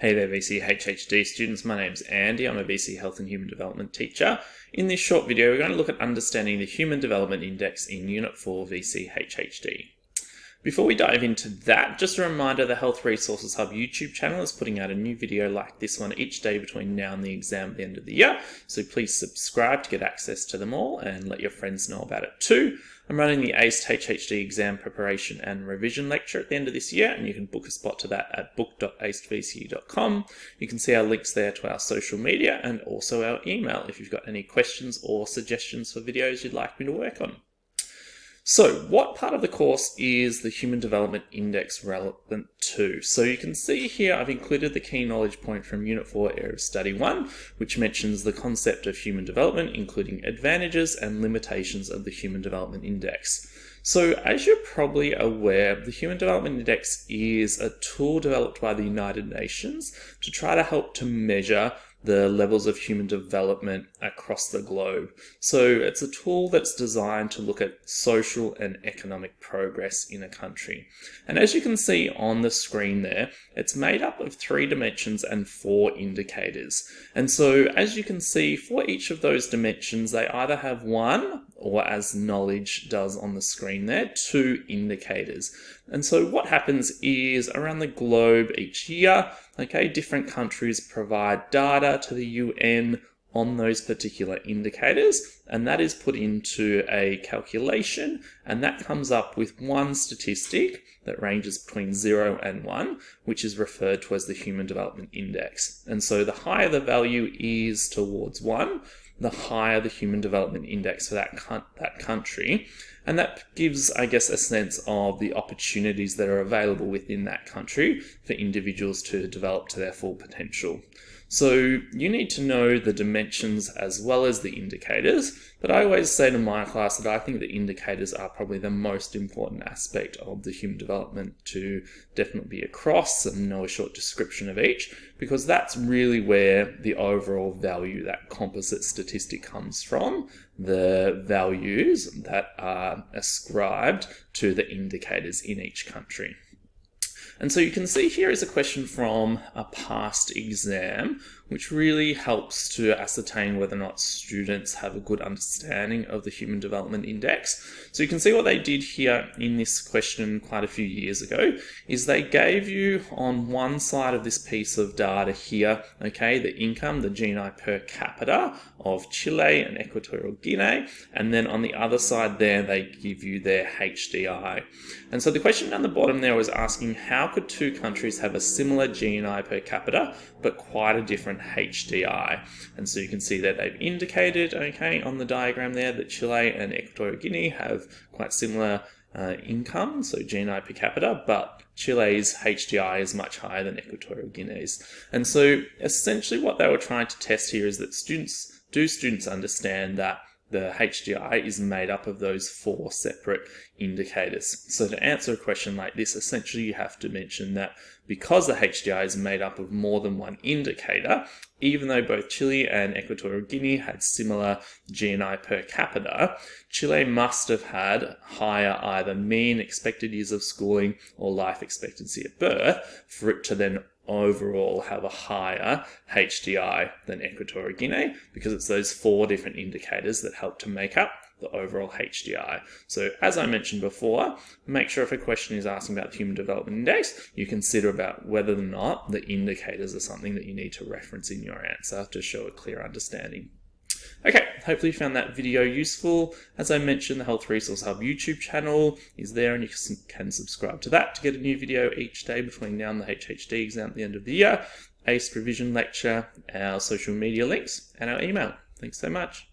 Hey there VCE HHD students, my name's Andy, I'm a VCE Health and Human Development teacher. In this short video we're going to look at understanding the Human Development Index in Unit 4 VCE HHD. Before we dive into that, just a reminder, the Health Resources Hub YouTube channel is putting out a new video like this one each day between now and the exam at the end of the year, so please subscribe to get access to them all and let your friends know about it too. I'm running the ACE HHD exam preparation and revision lecture at the end of this year, and you can book a spot to that at book.acedvce.com. You can see our links there to our social media and also our email if you've got any questions or suggestions for videos you'd like me to work on. So, what part of the course is the Human Development Index relevant to? So you can see here I've included the key knowledge point from Unit 4 Area of Study 1, which mentions the concept of human development, including advantages and limitations of the Human Development Index. So, as you're probably aware, the Human Development Index is a tool developed by the United Nations to try to help to measure the levels of human development across the globe. So it's a tool that's designed to look at social and economic progress in a country. And as you can see on the screen there, it's made up of 3 dimensions and 4 indicators. And so as you can see, for each of those dimensions, they either have 1 or, as knowledge does on the screen there, 2 indicators. And so what happens is around the globe each year, different countries provide data to the UN on those particular indicators, and that is put into a calculation, and that comes up with one statistic that ranges between 0 and 1, which is referred to as the Human Development Index. And so the higher the value is towards 1, the higher the Human Development Index for that country. And that gives, I guess, a sense of the opportunities that are available within that country for individuals to develop to their full potential. So you need to know the dimensions as well as the indicators, but I always say to my class that I think the indicators are probably the most important aspect of the human development to definitely be across and know a short description of each, because that's really where the overall value, that composite statistic, comes from, the values that are ascribed to the indicators in each country. And so you can see here is a question from a past exam, which really helps to ascertain whether or not students have a good understanding of the Human Development Index. So you can see what they did here in this question quite a few years ago is they gave you on one side of this piece of data here, the income, the GNI per capita of Chile and Equatorial Guinea, and then on the other side there they give you their HDI. And so the question down the bottom there was asking how could 2 countries have a similar GNI per capita but quite a different HDI. And so you can see that they've indicated, on the diagram there, that Chile and Equatorial Guinea have quite similar income, so GNI per capita, but Chile's HDI is much higher than Equatorial Guinea's. And so essentially what they were trying to test here is that students understand that the HDI is made up of those 4 separate indicators. So to answer a question like this, essentially you have to mention that because the HDI is made up of more than one indicator, even though both Chile and Equatorial Guinea had similar GNI per capita, Chile must have had higher either mean expected years of schooling or life expectancy at birth for it to then overall have a higher HDI than Equatorial Guinea, because it's those 4 different indicators that help to make up the overall HDI. So as I mentioned before, make sure if a question is asking about the Human Development Index, you consider about whether or not the indicators are something that you need to reference in your answer to show a clear understanding. Okay, hopefully you found that video useful. As I mentioned, the Health Resource Hub YouTube channel is there, and you can subscribe to that to get a new video each day between now and the HHD exam at the end of the year, ACE revision lecture, our social media links, and our email. Thanks so much.